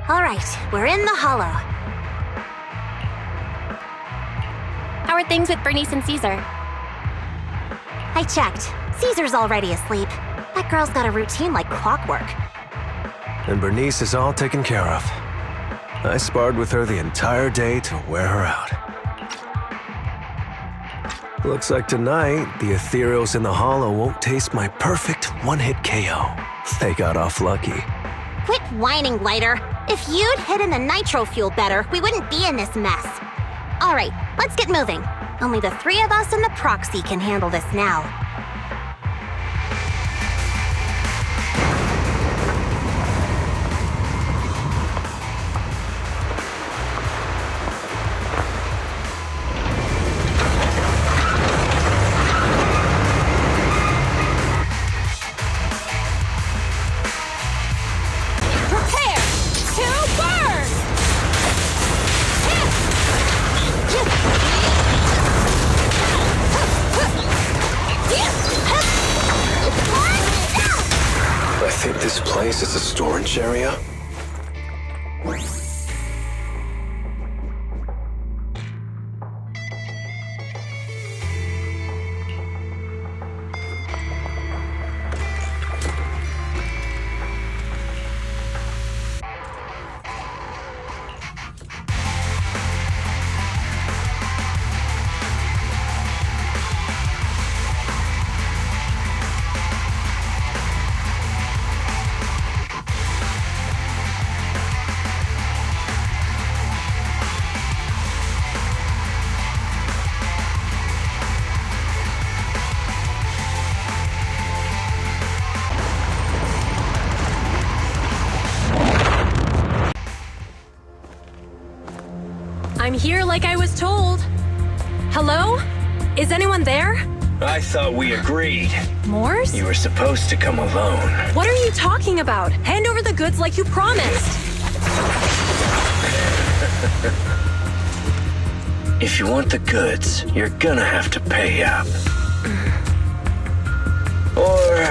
All right, we're in the hollow. How are things with Bernice and Caesar? I checked. Caesar's already asleep. That girl's got a routine like clockwork. And Bernice is all taken care of. I sparred with her the entire day to wear her out. Looks like tonight, the ethereals in the hollow won't taste my perfect one-hit KO. They got off lucky. Quit whining, Lighter. If you'd hidden the nitro fuel better, we wouldn't be in this mess. All right, let's get moving. Only the three of us and the proxy can handle this now. This place is a storage area? I'm here like I was told. Hello? Is anyone there? I thought we agreed. Morse? You were supposed to come alone. What are you talking about? Hand over the goods like you promised. If you want the goods, you're gonna have to pay up. Or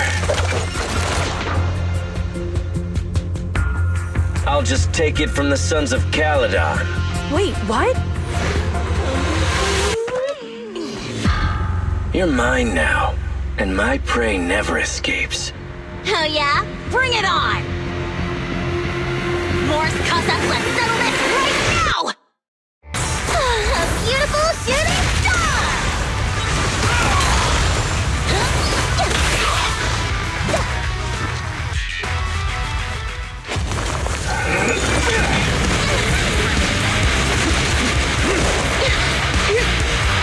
I'll just take it from the Sons of Calydon. Wait, what? You're mine now, and my prey never escapes. Oh yeah? Bring it on! Morse, Cossack, let's settle this right now! A beautiful shooting star!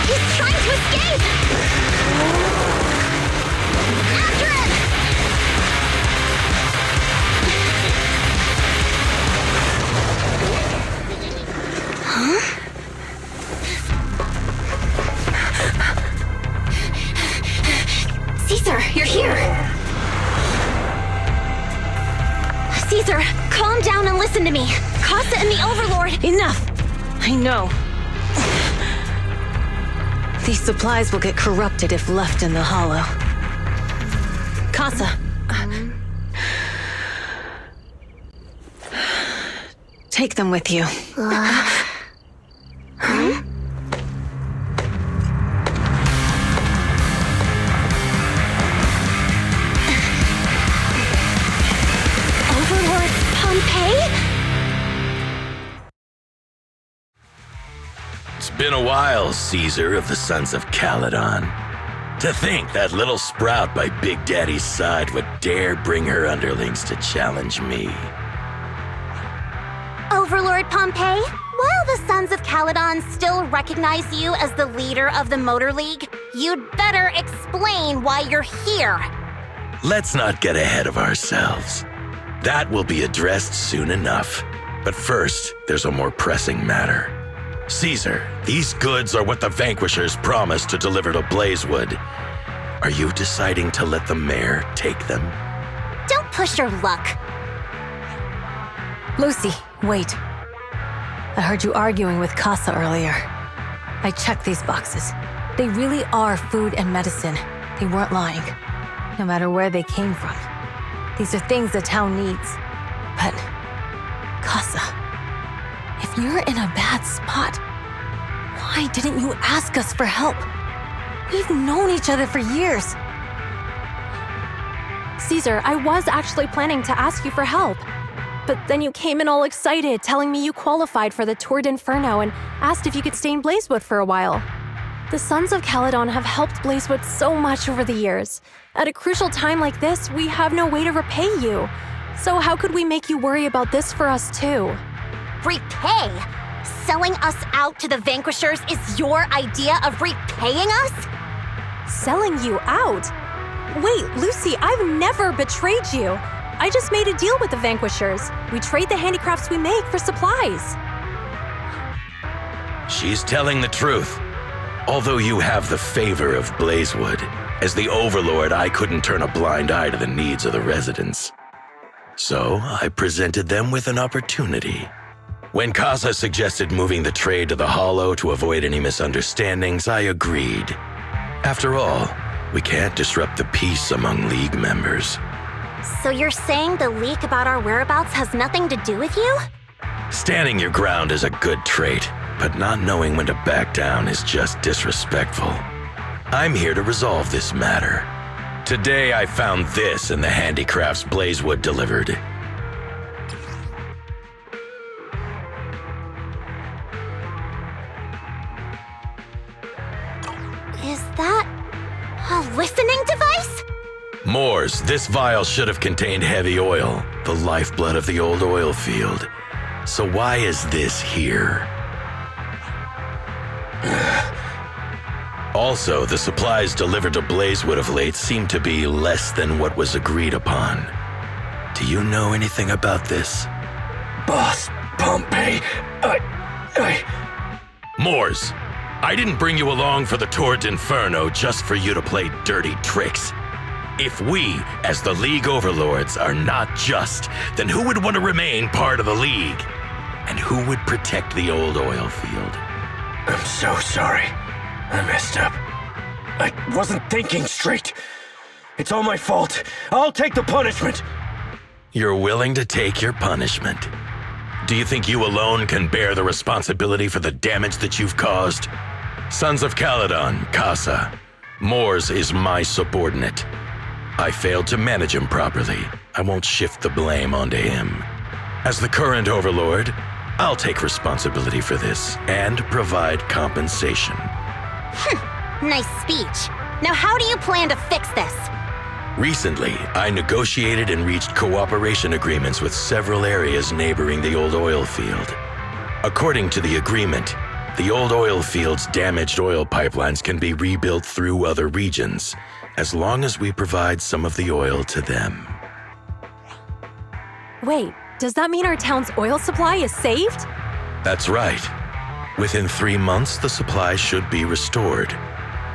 He's trying to escape! After him! Huh? Caesar, you're here! Caesar, calm down and listen to me. Casa and the Overlord... Enough! I know. These supplies will get corrupted if left in the hollow. Casa. Take them with you. Overlord Pompeii? It's been a while, Caesar of the Sons of Calydon. To think that little sprout by Big Daddy's side would dare bring her underlings to challenge me. Overlord Pompeii, while the Sons of Calydon still recognize you as the leader of the Motor League, you'd better explain why you're here. Let's not get ahead of ourselves. That will be addressed soon enough. But first, there's a more pressing matter. Caesar, these goods are what the Vanquishers promised to deliver to Blazewood. Are you deciding to let the mayor take them? Don't push your luck. Lucy, wait. I heard you arguing with Casa earlier. I checked these boxes. They really are food and medicine. They weren't lying, no matter where they came from. These are things the town needs. But Casa... You're in a bad spot. Why didn't you ask us for help? We've known each other for years. Caesar, I was actually planning to ask you for help. But then you came in all excited, telling me you qualified for the Tour d'Inferno and asked if you could stay in Blazewood for a while. The Sons of Calydon have helped Blazewood so much over the years. At a crucial time like this, we have no way to repay you. So how could we make you worry about this for us too? Repay? Selling us out to the Vanquishers is your idea of repaying us? Selling you out? Wait, Lucy, I've never betrayed you. I just made a deal with the Vanquishers. We trade the handicrafts we make for supplies. She's telling the truth. Although you have the favor of Blazewood, as the Overlord, I couldn't turn a blind eye to the needs of the residents. So I presented them with an opportunity. When Casa suggested moving the trade to the Hollow to avoid any misunderstandings, I agreed. After all, we can't disrupt the peace among League members. So you're saying the leak about our whereabouts has nothing to do with you? Standing your ground is a good trait, but not knowing when to back down is just disrespectful. I'm here to resolve this matter. Today I found this in the handicrafts Blazewood delivered. Is that a listening device? Moors, this vial should have contained heavy oil, the lifeblood of the old oil field. So why is this here? Also, the supplies delivered to Blazewood of late seem to be less than what was agreed upon. Do you know anything about this? Boss, Pompey, Moors, I didn't bring you along for the Tour d'Inferno just for you to play dirty tricks. If we, as the League Overlords, are not just, then who would want to remain part of the League? And who would protect the old oil field? I'm so sorry. I messed up. I wasn't thinking straight. It's all my fault. I'll take the punishment. You're willing to take your punishment. Do you think you alone can bear the responsibility for the damage that you've caused? Sons of Calydon, Casa. Moors is my subordinate. I failed to manage him properly. I won't shift the blame onto him. As the current Overlord, I'll take responsibility for this and provide compensation. Nice speech. Now how do you plan to fix this? Recently, I negotiated and reached cooperation agreements with several areas neighboring the old oil field. According to the agreement, the old oil field's damaged oil pipelines can be rebuilt through other regions, as long as we provide some of the oil to them. Wait, does that mean our town's oil supply is saved? That's right. Within 3 months, the supply should be restored.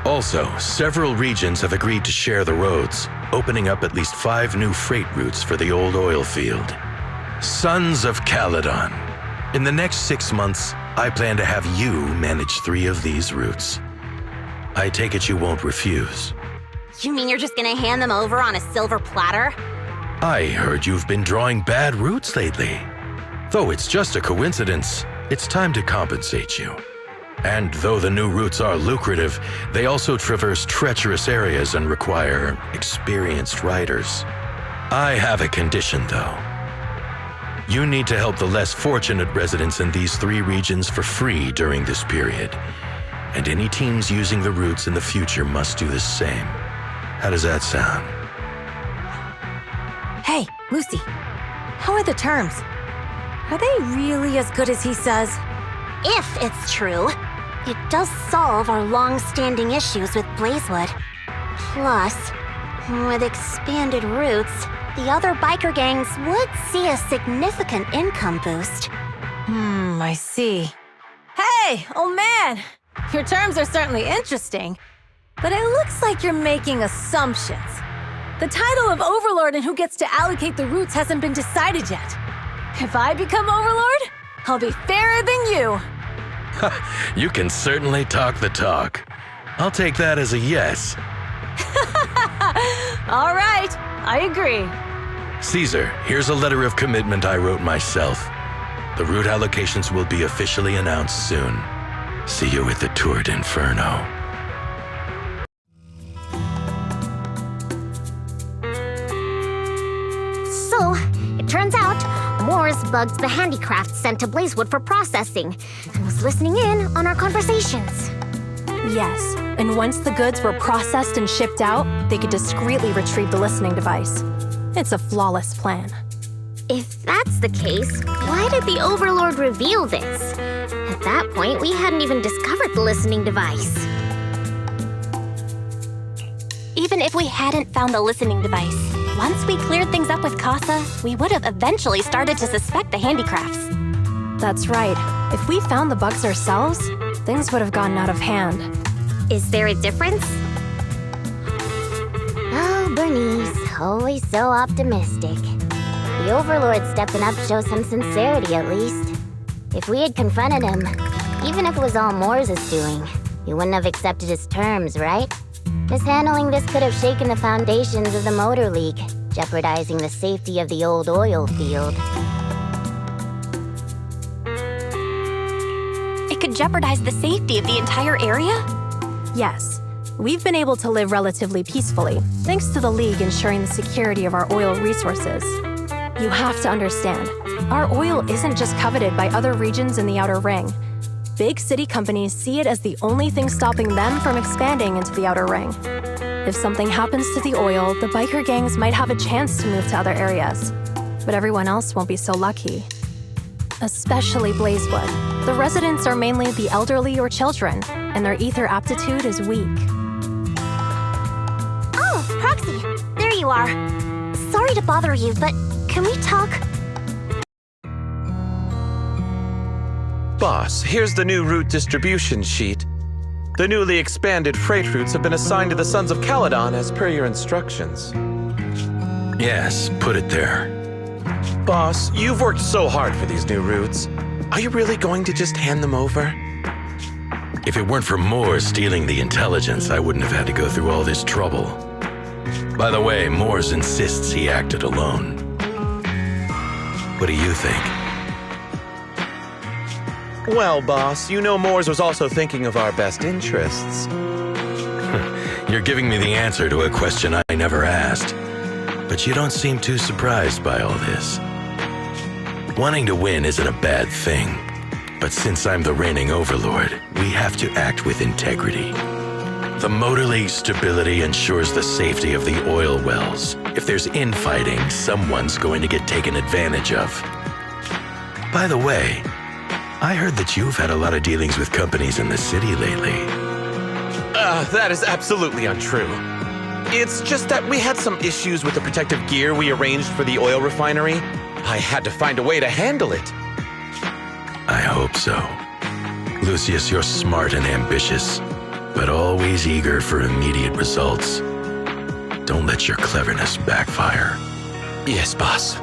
Also, several regions have agreed to share the roads, opening up at least 5 new freight routes for the old oil field. Sons of Calydon. In the next 6 months, I plan to have you manage 3 of these routes. I take it you won't refuse. You mean you're just gonna hand them over on a silver platter? I heard you've been drawing bad routes lately. Though it's just a coincidence, it's time to compensate you. And though the new routes are lucrative, they also traverse treacherous areas and require experienced riders. I have a condition, though. You need to help the less fortunate residents in these 3 regions for free during this period. And any teams using the routes in the future must do the same. How does that sound? Hey, Lucy, how are the terms? Are they really as good as he says? If it's true, it does solve our long-standing issues with Blazewood. Plus, with expanded routes, the other biker gangs would see a significant income boost. I see. Hey, old man! Your terms are certainly interesting, but it looks like you're making assumptions. The title of Overlord and who gets to allocate the routes hasn't been decided yet. If I become Overlord, I'll be fairer than you. You can certainly talk the talk. I'll take that as a yes. All right, I agree. Caesar, here's a letter of commitment I wrote myself. The route allocations will be officially announced soon. See you at the Tour d'Inferno. So, it turns out, Moores bugged the handicraft sent to Blazewood for processing, and was listening in on our conversations. Yes, and once the goods were processed and shipped out, they could discreetly retrieve the listening device. It's a flawless plan. If that's the case, why did the Overlord reveal this? At that point, we hadn't even discovered the listening device. Even if we hadn't found the listening device, once we cleared things up with Casa, we would have eventually started to suspect the handicrafts. That's right. If we found the bugs ourselves, things would have gotten out of hand. Is there a difference? Oh, Bernice, always so optimistic. The Overlord stepping up shows some sincerity, at least. If we had confronted him, even if it was all Moore's doing, he wouldn't have accepted his terms, right? Mishandling this could have shaken the foundations of the Motor League, jeopardizing the safety of the old oil field. It could jeopardize the safety of the entire area? Yes. We've been able to live relatively peacefully, thanks to the League ensuring the security of our oil resources. You have to understand, our oil isn't just coveted by other regions in the Outer Ring. Big city companies see it as the only thing stopping them from expanding into the Outer Ring. If something happens to the oil, the biker gangs might have a chance to move to other areas. But everyone else won't be so lucky. Especially Blazewood. The residents are mainly the elderly or children, and their ether aptitude is weak. Oh, Proxy, there you are. Sorry to bother you, but can we talk? Boss, here's the new route distribution sheet. The newly expanded freight routes have been assigned to the Sons of Calydon as per your instructions. Yes, put it there. Boss, you've worked so hard for these new routes. Are you really going to just hand them over? If it weren't for Moore stealing the intelligence, I wouldn't have had to go through all this trouble. By the way, Moores insists he acted alone. What do you think? Well, boss, you know Moores was also thinking of our best interests. You're giving me the answer to a question I never asked. But you don't seem too surprised by all this. Wanting to win isn't a bad thing. But since I'm the reigning overlord, we have to act with integrity. The Motor League's stability ensures the safety of the oil wells. If there's infighting, someone's going to get taken advantage of. By the way, I heard that you've had a lot of dealings with companies in the city lately. That is absolutely untrue. It's just that we had some issues with the protective gear we arranged for the oil refinery. I had to find a way to handle it. I hope so. Lucius, you're smart and ambitious, but always eager for immediate results. Don't let your cleverness backfire. Yes, boss.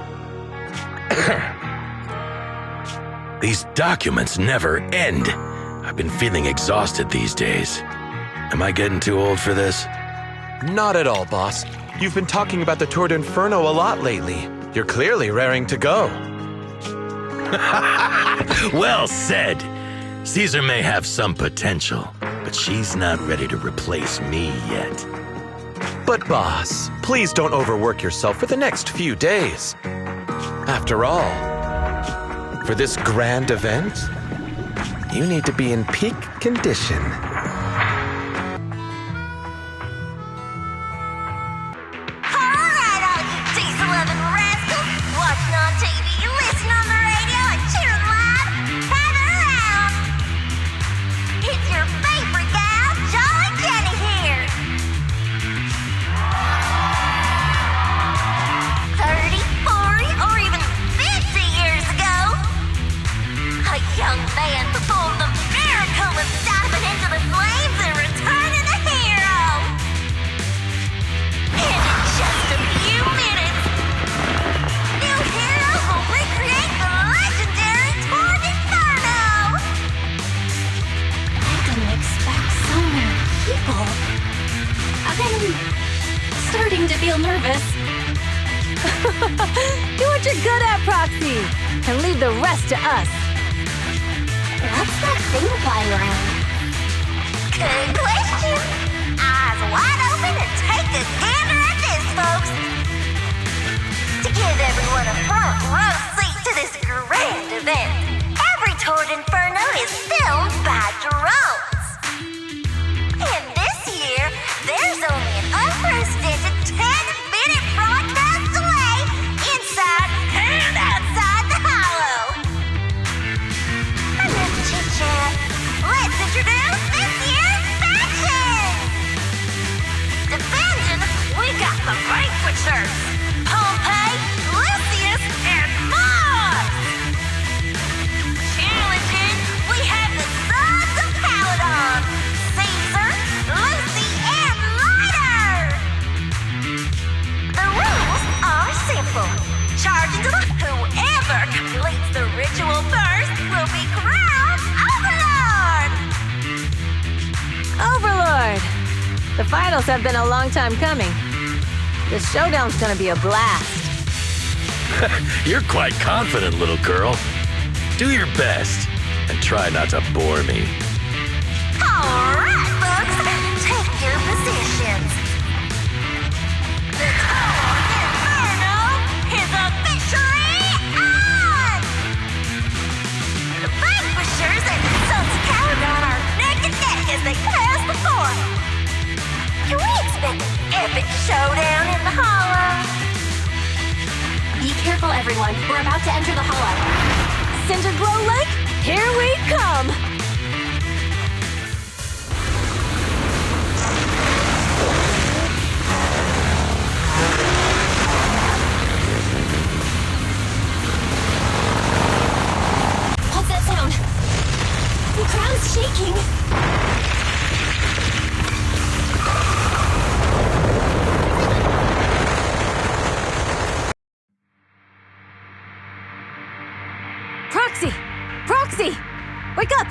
These documents never end. I've been feeling exhausted these days. Am I getting too old for this? Not at all, boss. You've been talking about the Tour d'Inferno a lot lately. You're clearly raring to go. Well said. Caesar may have some potential, but she's not ready to replace me yet. But boss, please don't overwork yourself for the next few days. After all, for this grand event, you need to be in peak condition. Alright, all you diesel-loving rascals, watching on TV, listening on the radio, and cheering live, gather around. It's your favorite gal, Jolly Jenny here. 30, 40, or even 50 years ago, a young man performed the miracle of diving into the and leave the rest to us. What's that thing flying around? Good question. Eyes wide open and take a gander at this, folks. To give everyone a front row seat to this grand event, every Toward Inferno is filmed by drones. And this year, there's only an unprecedented 10-minute broadcast away inside and outside the Hollow. Enough chit-chat. Let's introduce this year's faction! Defending, we got the Vanquishers, Pompey, Lucius, and Mars! Challenging, we have the Sons of Calydon, Caesar, Lucy, and Lighter! The rules are simple. Charge into the whoever completes the ritual first will be crowned Overlord! Overlord! The finals have been a long time coming. The showdown's gonna be a blast. You're quite confident, little girl. Do your best and try not to bore me. All right, folks, take your positions. The Toward Inferno is officially on! The Vanquishers and the Sons of Calydon are neck and neck as they pass the fort. Can we expect an epic showdown in the Hollow? Be careful, everyone. We're about to enter the hollow. Cinder Glow Lake, here we come! What's that sound? The ground's shaking. Proxy! Wake up!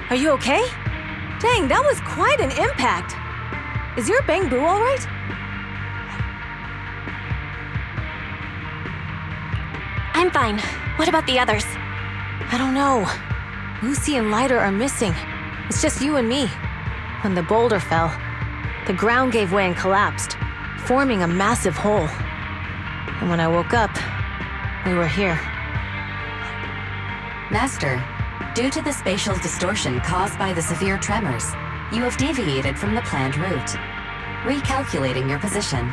Are you okay? Dang, that was quite an impact. Is your bang boo all right? I'm fine. What about the others? I don't know. Lucy and Lighter are missing. It's just you and me. When the boulder fell, the ground gave way and collapsed, forming a massive hole. And when I woke up, we were here. Master, due to the spatial distortion caused by the severe tremors, you have deviated from the planned route, recalculating your position.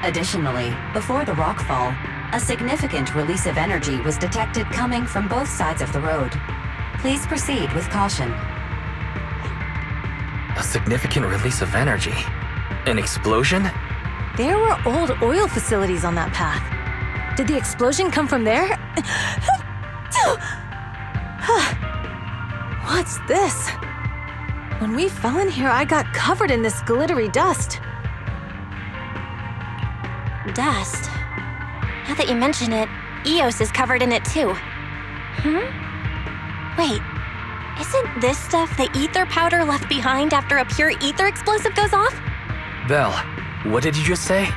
Additionally, before the rockfall, a significant release of energy was detected coming from both sides of the road. Please proceed with caution. A significant release of energy? An explosion? There were old oil facilities on that path. Did the explosion come from there? What's this? When we fell in here, I got covered in this glittery dust. Dust. Now that you mention it, Eos is covered in it too. Wait, isn't this stuff the ether powder left behind after a pure ether explosive goes off? Belle, what did you just say?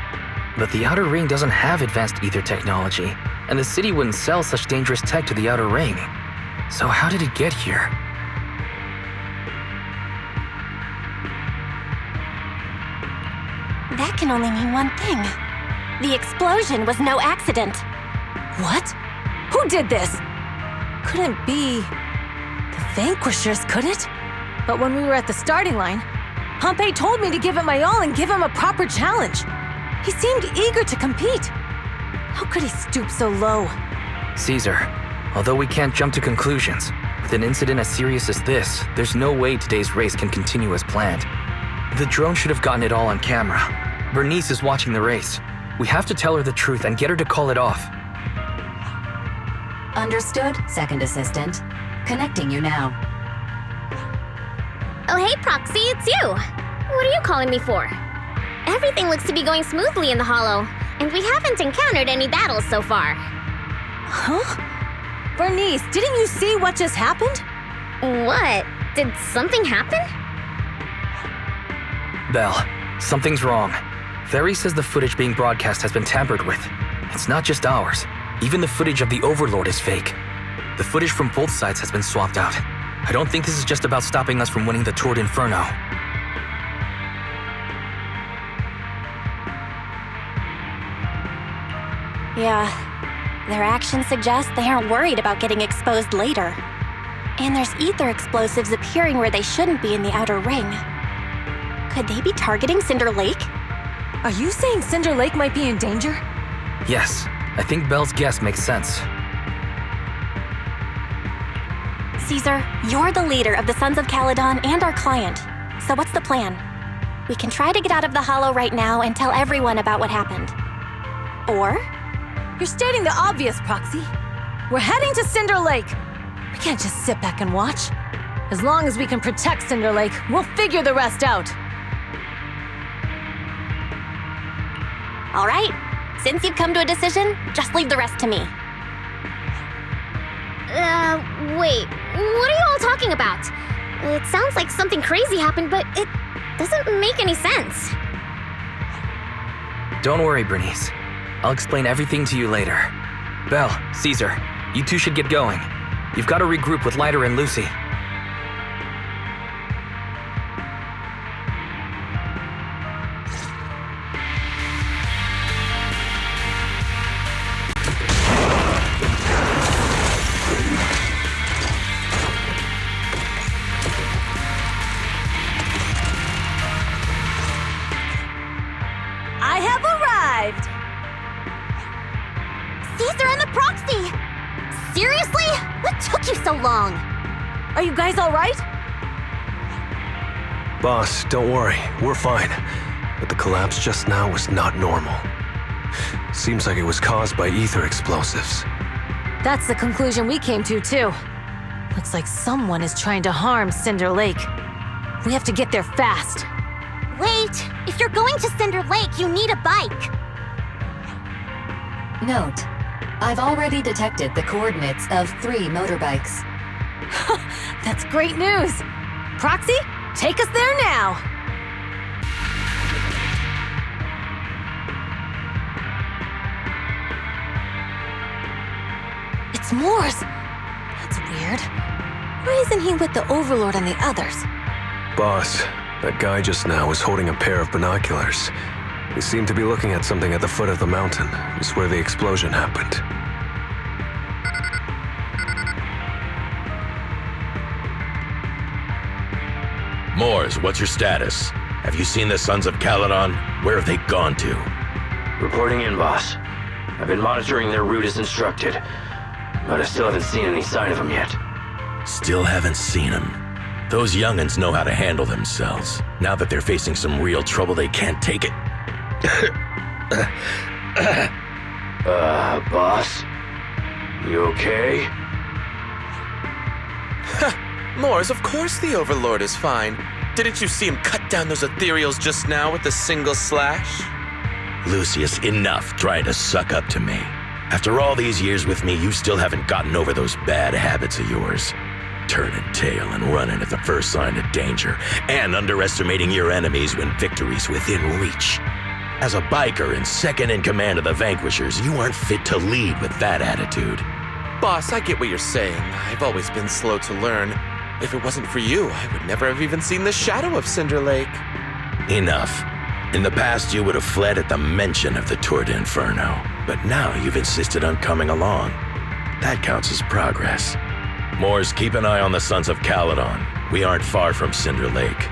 But the Outer Ring doesn't have advanced ether technology, and the city wouldn't sell such dangerous tech to the Outer Ring. So how did it get here? That can only mean one thing. The explosion was no accident. What? Who did this? Couldn't be the Vanquishers, could it? But when we were at the starting line, Pompey told me to give it my all and give him a proper challenge. He seemed eager to compete. How could he stoop so low? Caesar, although we can't jump to conclusions, with an incident as serious as this, there's no way today's race can continue as planned. The drone should have gotten it all on camera. Bernice is watching the race. We have to tell her the truth and get her to call it off. Understood, Second Assistant. Connecting you now. Oh hey, Proxy, it's you! What are you calling me for? Everything looks to be going smoothly in the Hollow, and we haven't encountered any battles so far. Huh? Bernice, didn't you see what just happened? What? Did something happen? Belle, something's wrong. Very says the footage being broadcast has been tampered with. It's not just ours. Even the footage of the Overlord is fake. The footage from both sides has been swapped out. I don't think this is just about stopping us from winning the Tour d'Inferno. Yeah, their actions suggest they aren't worried about getting exposed later. And there's ether explosives appearing where they shouldn't be in the outer ring. Could they be targeting Cinder Lake? Are you saying Cinder Lake might be in danger? Yes, I think Belle's guess makes sense. Caesar, you're the leader of the Sons of Calydon and our client. So what's the plan? We can try to get out of the Hollow right now and tell everyone about what happened. Or? You're stating the obvious, Proxy. We're heading to Cinder Lake. We can't just sit back and watch. As long as we can protect Cinder Lake, we'll figure the rest out. All right. Since you've come to a decision, just leave the rest to me. Wait. What are you all talking about? It sounds like something crazy happened, but it doesn't make any sense. Don't worry, Bernice. I'll explain everything to you later. Belle, Caesar, you two should get going. You've got to regroup with Leiter and Lucy. I have arrived! Caesar and the Proxy! Seriously? What took you so long? Are you guys all right? Boss, don't worry. We're fine. But the collapse just now was not normal. Seems like it was caused by ether explosives. That's the conclusion we came to, too. Looks like someone is trying to harm Cinder Lake. We have to get there fast. Wait! If you're going to Cinder Lake, you need a bike! Note, I've already detected the coordinates of 3 motorbikes. That's great news! Proxy, take us there now! It's Moores! That's weird. Why isn't he with the Overlord and the others? Boss, that guy just now was holding a pair of binoculars. He seemed to be looking at something at the foot of the mountain. It's where the explosion happened. Moores, what's your status? Have you seen the Sons of Calydon? Where have they gone to? Reporting in, boss. I've been monitoring their route as instructed, but I still haven't seen any sign of them yet. Still haven't seen them. Those young'uns know how to handle themselves. Now that they're facing some real trouble, they can't take it. Boss? You okay? Moores, of course the Overlord is fine. Didn't you see him cut down those ethereals just now with a single slash? Lucius, enough trying to suck up to me. After all these years with me, you still haven't gotten over those bad habits of yours. Turning tail and running at the first sign of danger, and underestimating your enemies when victory's within reach. As a biker and second in command of the Vanquishers, you aren't fit to lead with that attitude. Boss, I get what you're saying. I've always been slow to learn. If it wasn't for you, I would never have even seen the shadow of Cinder Lake. Enough. In the past, you would have fled at the mention of the Tour d'Inferno, but now you've insisted on coming along. That counts as progress. Moores, keep an eye on the Sons of Calydon. We aren't far from Cinder Lake.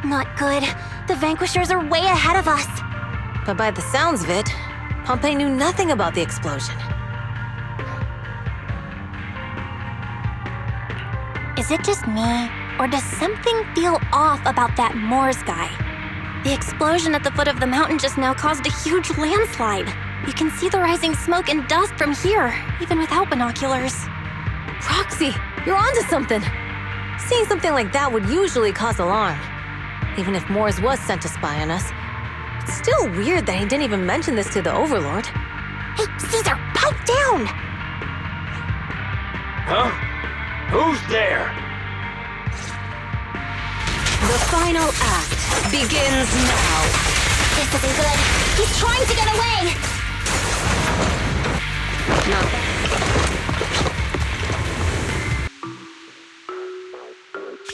Not good. The Vanquishers are way ahead of us. But by the sounds of it, Pompey knew nothing about the explosion. Is it just me, or does something feel off about that Moores guy? The explosion at the foot of the mountain just now caused a huge landslide. You can see the rising smoke and dust from here, even without binoculars. Proxy, you're onto something. Seeing something like that would usually cause alarm. Even if Moores was sent to spy on us. It's still weird that he didn't even mention this to the Overlord. Hey, Caesar, pipe down! Huh? Who's there? The final act begins now. This isn't good. He's trying to get away! Not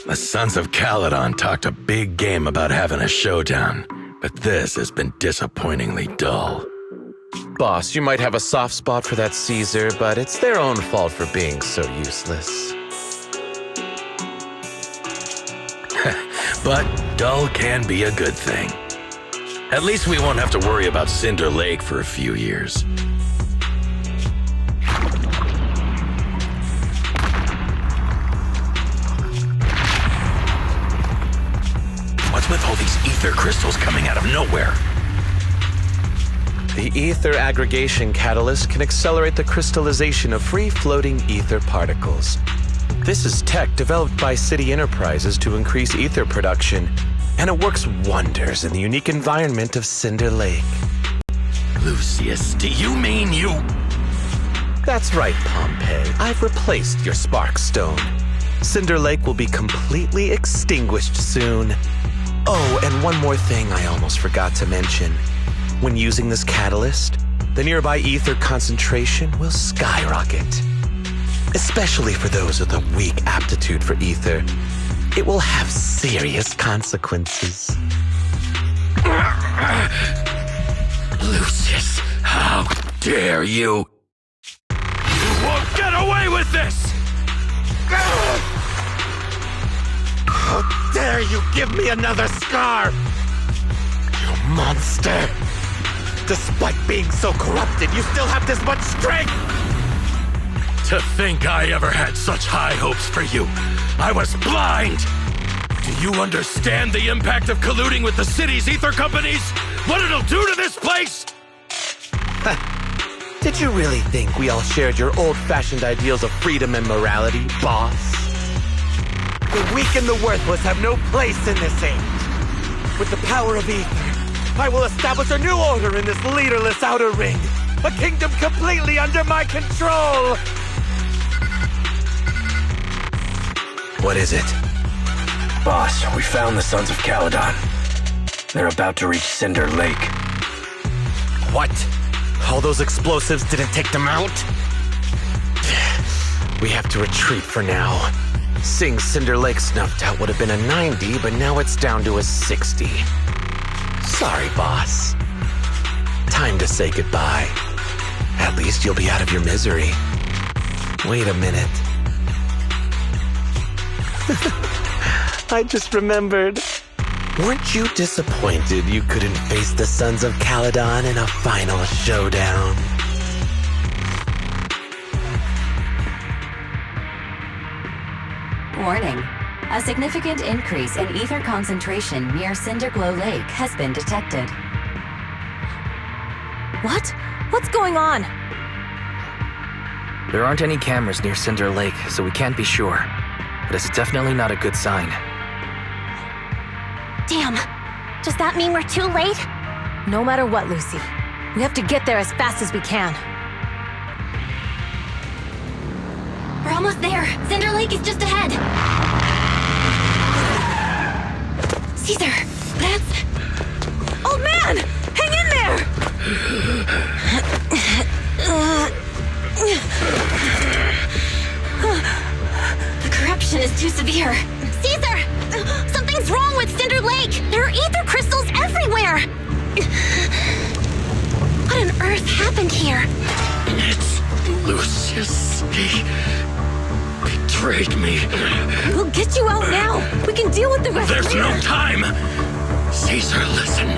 The Sons of Calydon talked a big game about having a showdown, but this has been disappointingly dull. Boss, you might have a soft spot for that Caesar, but it's their own fault for being so useless. But dull can be a good thing. At least we won't have to worry about Cinder Lake for a few years. What's with all these ether crystals coming out of nowhere? The ether aggregation catalyst can accelerate the crystallization of free-floating ether particles. This is tech developed by City Enterprises to increase ether production, and it works wonders in the unique environment of Cinder Lake. Lucius, do you mean you... That's right, Pompeii. I've replaced your spark stone. Cinder Lake will be completely extinguished soon. Oh, and one more thing I almost forgot to mention. When using this catalyst, the nearby ether concentration will skyrocket. Especially for those with a weak aptitude for ether, it will have serious consequences. Lucius, how dare you? You won't get away with this! How dare you give me another scar! You monster! Despite being so corrupted, you still have this much strength! To think I ever had such high hopes for you. I was blind! Do you understand the impact of colluding with the city's ether companies? What it'll do to this place? Did you really think we all shared your old-fashioned ideals of freedom and morality, boss? The weak and the worthless have no place in this age. With the power of ether, I will establish a new order in this leaderless outer ring. A kingdom completely under my control! What is it? Boss, we found the Sons of Calydon. They're about to reach Cinder Lake. What? All those explosives didn't take them out? We have to retreat for now. Seeing Cinder Lake snuffed out would have been a 90, but now it's down to a 60. Sorry, boss. Time to say goodbye. At least you'll be out of your misery. Wait a minute. I just remembered. Weren't you disappointed you couldn't face the Sons of Calydon in a final showdown? Warning. A significant increase in ether concentration near Cinderglow Lake has been detected. What? What's going on? There aren't any cameras near Cinder Lake, so we can't be sure. But it's definitely not a good sign. Damn. Does that mean we're too late? No matter what, Lucy. We have to get there as fast as we can. We're almost there. Cinder Lake is just ahead. Caesar, that's... Old man! Hang in there! The corruption is too severe. Caesar! Something's wrong with Cinder Lake! There are ether crystals everywhere! What on earth happened here? It's Lucius. He betrayed me. We'll get you out now! We can deal with the rest There's later. no time! Caesar, listen.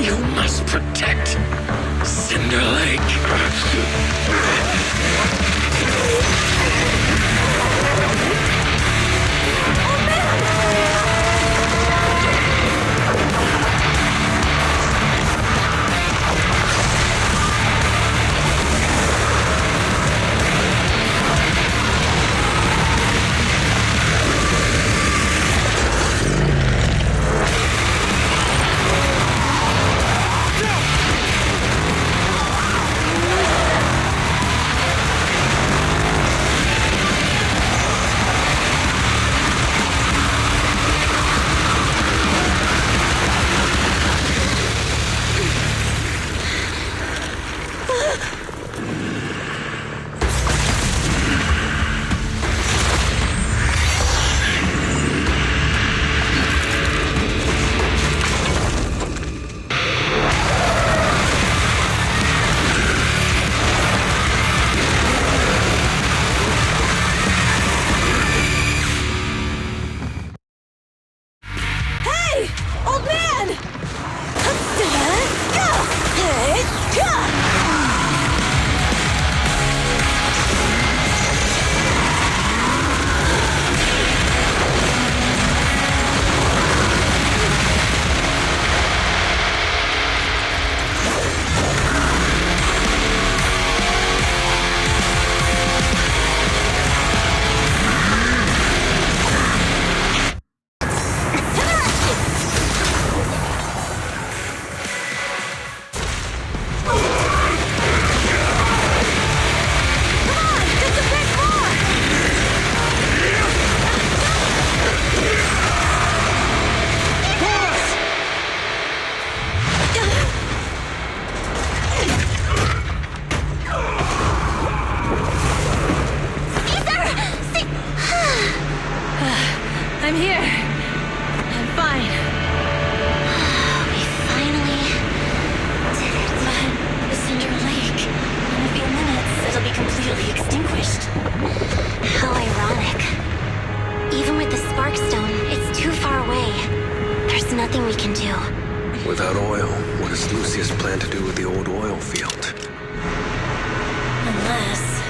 You must protect Cinder Lake. I'm here. I'm fine. We finally did it. But the Cinder Lake, in a few minutes, it'll be completely extinguished. How ironic. Even with the Sparkstone, it's too far away. There's nothing we can do. Without oil, what does Lucius plan to do with the old oil field? Unless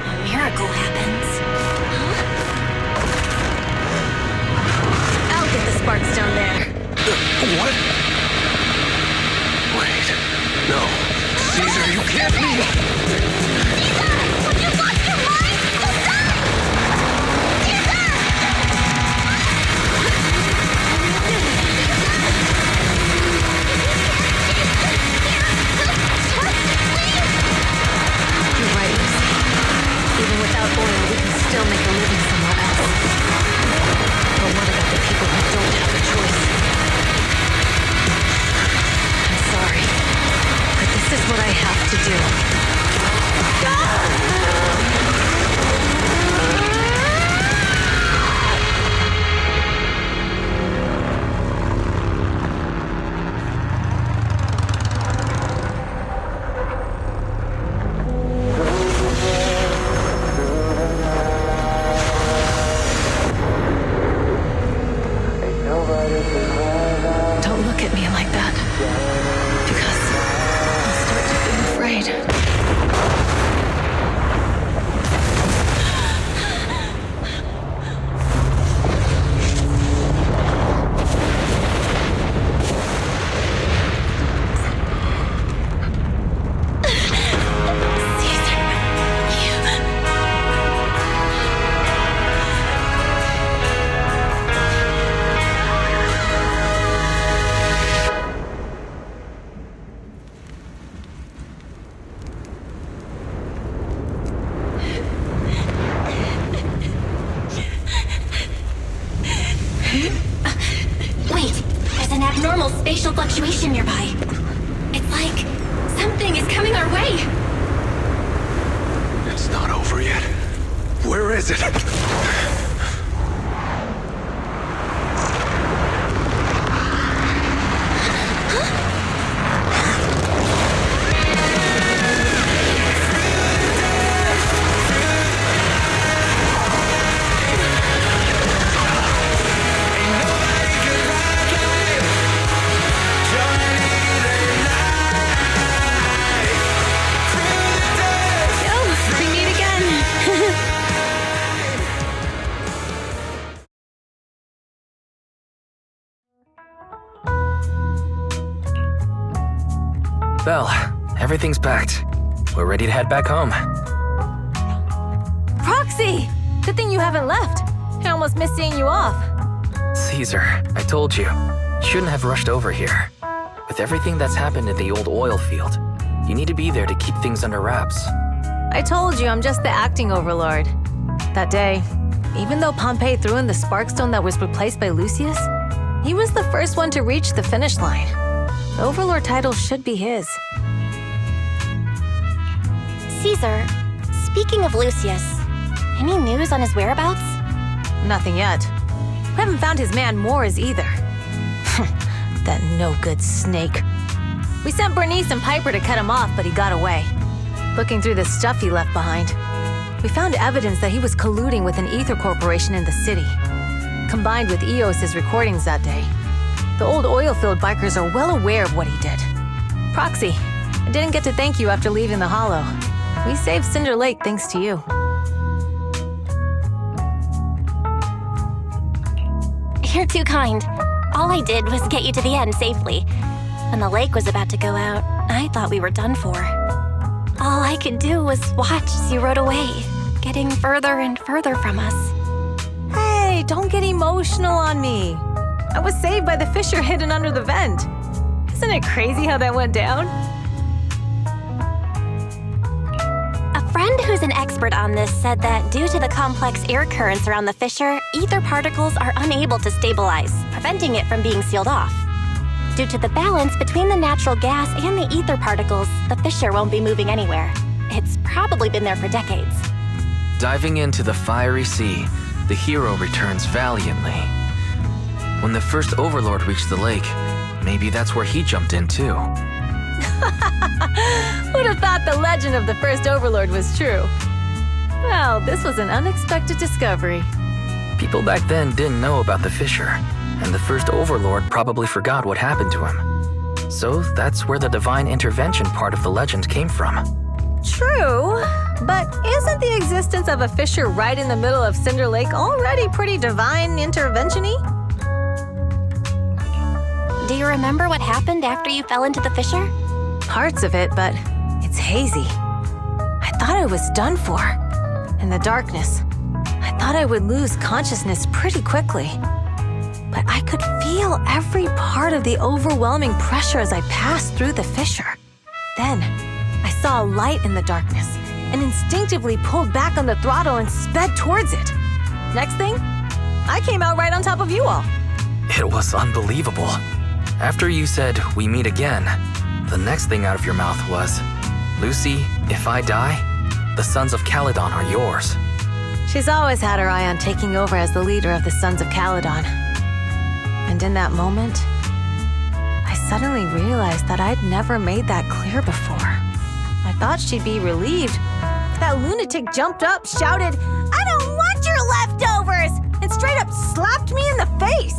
a miracle happens. I'll get the Sparkstone there. What? Wait. No. Caesar, you can't be! You're right. Even without oil, we can still make a living somewhere else. But what about the people who don't have a choice? I'm sorry, but this is what I have to do. Don't look at me like that, because I'll start to feel afraid. Wait, there's an abnormal spatial fluctuation nearby. It's like something is coming our way. It's not over yet. Where is it? We meet again. Well, everything's packed. We're ready to head back home. Proxy! Good thing you haven't left. I almost missed seeing you off. Caesar, I told you. You shouldn't have rushed over here. With everything that's happened in the old oil field, you need to be there to keep things under wraps. I told you I'm just the acting overlord. That day, even though Pompey threw in the Sparkstone that was replaced by Lucius, he was the first one to reach the finish line. The overlord title should be his. Caesar, speaking of Lucius, any news on his whereabouts? Nothing yet. We haven't found his man Moores either. That no-good snake. We sent Bernice and Piper to cut him off, but he got away. Looking through the stuff he left behind, we found evidence that he was colluding with an ether corporation in the city. Combined with Eos's recordings that day, the old oil-filled bikers are well aware of what he did. Proxy, I didn't get to thank you after leaving the Hollow. We saved Cinder Lake thanks to you. You're too kind. All I did was get you to the end safely. When the lake was about to go out, I thought we were done for. All I could do was watch as you rode away, getting further and further from us. Hey, don't get emotional on me. I was saved by the fissure hidden under the vent. Isn't it crazy how that went down? A friend who's an expert on this said that due to the complex air currents around the fissure, ether particles are unable to stabilize, preventing it from being sealed off. Due to the balance between the natural gas and the ether particles, the fissure won't be moving anywhere. It's probably been there for decades. Diving into the fiery sea, the hero returns valiantly. When the first Overlord reached the lake, maybe that's where he jumped in too. Who'd have thought the legend of the first Overlord was true? Well, this was an unexpected discovery. People back then didn't know about the fissure, and the first Overlord probably forgot what happened to him. So that's where the divine intervention part of the legend came from. True, but isn't the existence of a fissure right in the middle of Cinder Lake already pretty divine intervention-y? Do you remember what happened after you fell into the fissure? Parts of it, but it's hazy. I thought I was done for. In the darkness, I thought I would lose consciousness pretty quickly. But I could feel every part of the overwhelming pressure as I passed through the fissure. Then, I saw a light in the darkness and instinctively pulled back on the throttle and sped towards it. Next thing, I came out right on top of you all. It was unbelievable. After you said, "We meet again," the next thing out of your mouth was, "Lucy, if I die, the Sons of Calydon are yours." She's always had her eye on taking over as the leader of the Sons of Calydon. And in that moment, I suddenly realized that I'd never made that clear before. I thought she'd be relieved, but that lunatic jumped up, shouted, "I don't want your leftovers!" and straight up slapped me in the face.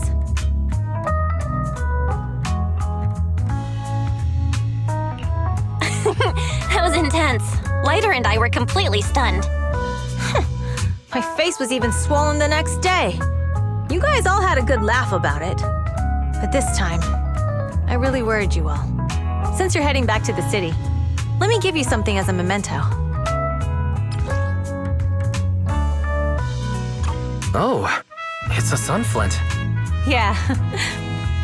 That was intense. Lighter and I were completely stunned. My face was even swollen the next day. You guys all had a good laugh about it. But this time, I really worried you all. Since you're heading back to the city, let me give you something as a memento. Oh, it's a sunflint. Yeah,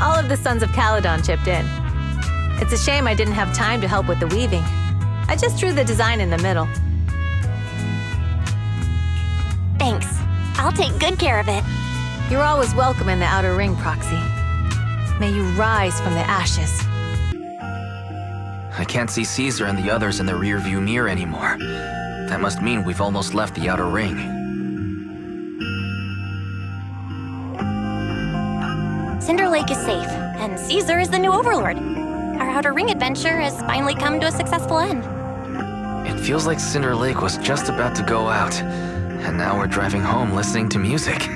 all of the Sons of Calydon chipped in. It's a shame I didn't have time to help with the weaving. I just drew the design in the middle. Thanks. I'll take good care of it. You're always welcome in the Outer Ring, Proxy. May you rise from the ashes. I can't see Caesar and the others in the rearview mirror anymore. That must mean we've almost left the Outer Ring. Cinder Lake is safe, and Caesar is the new Overlord. Our Outer Ring adventure has finally come to a successful end. It feels like Cinder Lake was just about to go out, and now we're driving home listening to music.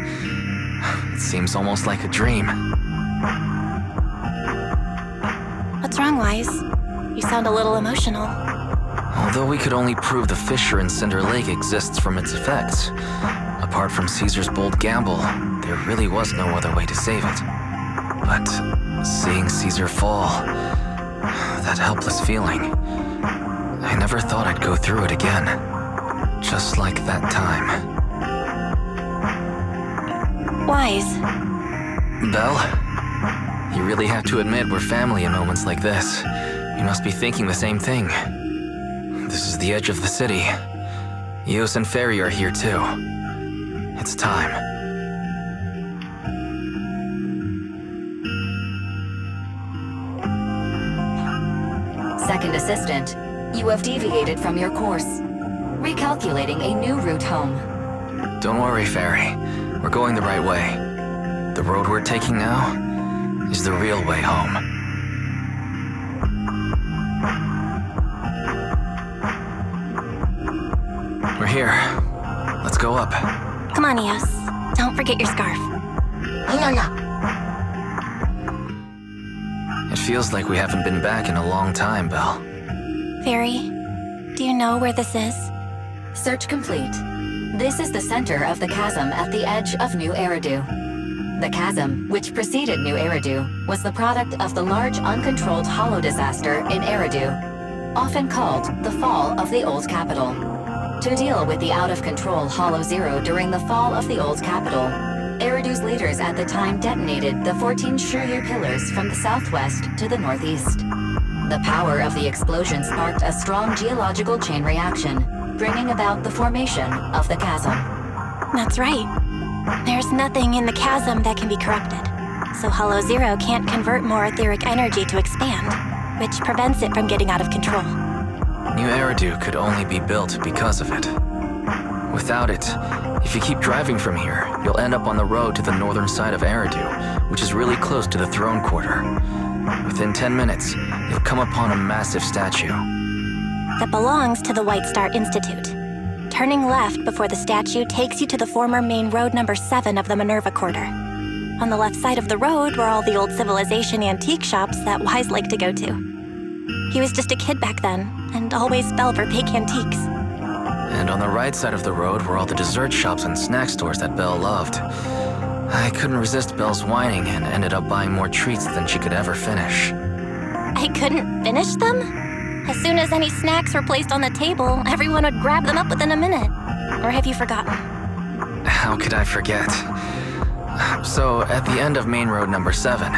It seems almost like a dream. What's wrong, Wise? You sound a little emotional. Although we could only prove the fissure in Cinder Lake exists from its effects, apart from Caesar's bold gamble, there really was no other way to save it. But seeing Caesar fall, that helpless feeling, I never thought I'd go through it again. Just like that time. Wise. Belle, you really have to admit we're family in moments like this. You must be thinking the same thing. This is the edge of the city. Eos and Ferry are here too. It's time. Second assistant, you have deviated from your course. Recalculating a new route home. Don't worry, Fairy. We're going the right way. The road we're taking now is the real way home. We're here. Let's go up. Come on, Eos. Don't forget your scarf. It feels like we haven't been back in a long time, Belle. Fairy, do you know where this is? Search complete. This is the center of the chasm at the edge of New Eridu. The chasm, which preceded New Eridu, was the product of the large uncontrolled hollow disaster in Eridu, often called the Fall of the Old Capital. To deal with the out-of-control Hollow Zero during the fall of the Old Capital, Eridu's leaders at the time detonated the 14 Shiryu pillars from the southwest to the northeast. The power of the explosion sparked a strong geological chain reaction, bringing about the formation of the chasm. That's right. There's nothing in the chasm that can be corrupted, so Hollow Zero can't convert more etheric energy to expand, which prevents it from getting out of control. New Eridu could only be built because of it. Without it, if you keep driving from here, you'll end up on the road to the northern side of Eridu, which is really close to the throne quarter. Within 10 minutes, you'll come upon a massive statue. That belongs to the White Star Institute. Turning left before the statue takes you to the former main road number 7 of the Minerva Quarter. On the left side of the road were all the old civilization antique shops that Wise liked to go to. He was just a kid back then, and always fell for fake antiques. And on the right side of the road were all the dessert shops and snack stores that Belle loved. I couldn't resist Belle's whining and ended up buying more treats than she could ever finish. I couldn't finish them? As soon as any snacks were placed on the table, everyone would grab them up within a minute. Or have you forgotten? How could I forget? So, at the end of main road number 7,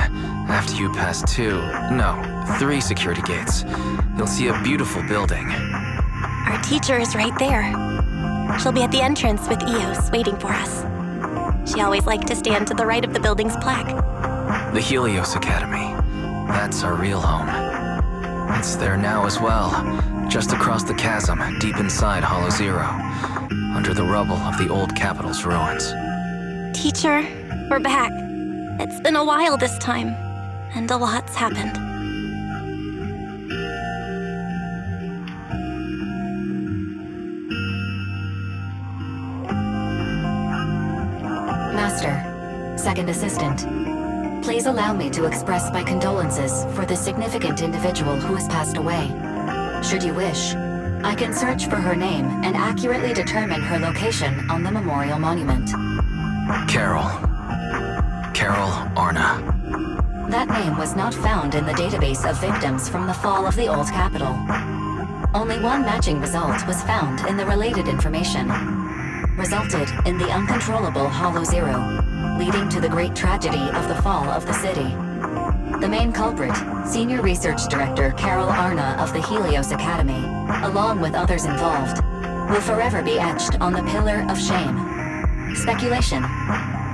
after you pass 3 security gates, you'll see a beautiful building. Our teacher is right there. She'll be at the entrance with Eos waiting for us. She always liked to stand to the right of the building's plaque. The Helios Academy. That's our real home. It's there now as well, just across the chasm, deep inside Hollow Zero, under the rubble of the old capital's ruins. Teacher, we're back. It's been a while this time, and a lot's happened. Master, Second Assistant, please allow me to express my condolences for the significant individual who has passed away. Should you wish, I can search for her name and accurately determine her location on the memorial monument. Carol Arna. That name was not found in the database of victims from the fall of the Old Capital. Only one matching result was found in the related information. Resulted in the uncontrollable Hollow Zero, leading to the great tragedy of the fall of the city. The main culprit, Senior Research Director Carol Arna of the Helios Academy, along with others involved, will forever be etched on the Pillar of Shame. Speculation.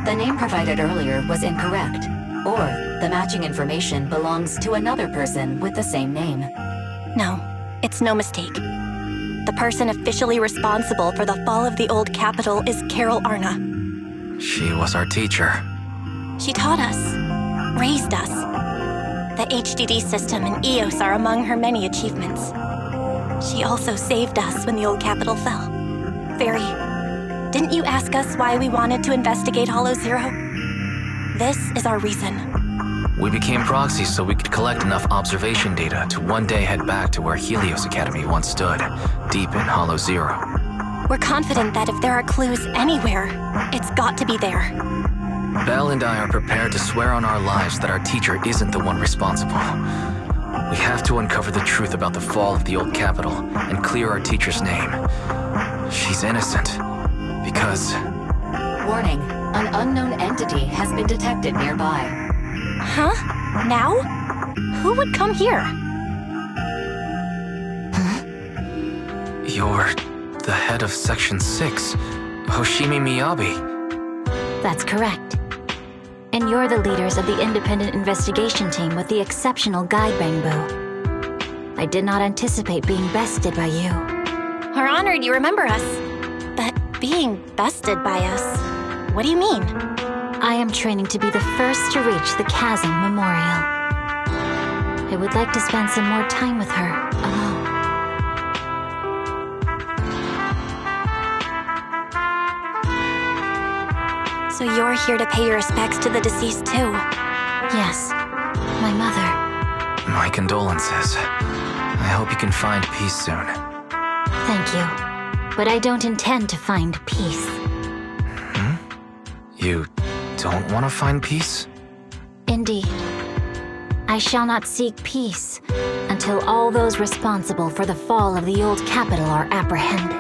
The name provided earlier was incorrect, or the matching information belongs to another person with the same name. No, it's no mistake. The person officially responsible for the fall of the Old Capital is Carol Arna. She was our teacher. She taught us, raised us. The HDD system and EOS are among her many achievements. She also saved us when the Old Capital fell. Fairy, didn't you ask us why we wanted to investigate Hollow Zero? This is our reason. We became proxies so we could collect enough observation data to one day head back to where Helios Academy once stood, deep in Hollow Zero. We're confident that if there are clues anywhere, it's got to be there. Belle and I are prepared to swear on our lives that our teacher isn't the one responsible. We have to uncover the truth about the fall of the Old Capital and clear our teacher's name. She's innocent, because... Warning, an unknown entity has been detected nearby. Huh? Now? Who would come here? You're the head of Section 6, Hoshimi Miyabi. That's correct. And you're the leaders of the independent investigation team with the exceptional guide rainbow. I did not anticipate being bested by you. Her honored you remember us. But being bested by us, what do you mean? I am training to be the first to reach the Chasm Memorial. I would like to spend some more time with her, alone. So you're here to pay your respects to the deceased too? Yes, my mother. My condolences. I hope you can find peace soon. Thank you. But I don't intend to find peace. You don't want to find peace? Indeed. I shall not seek peace until all those responsible for the fall of the old capital are apprehended.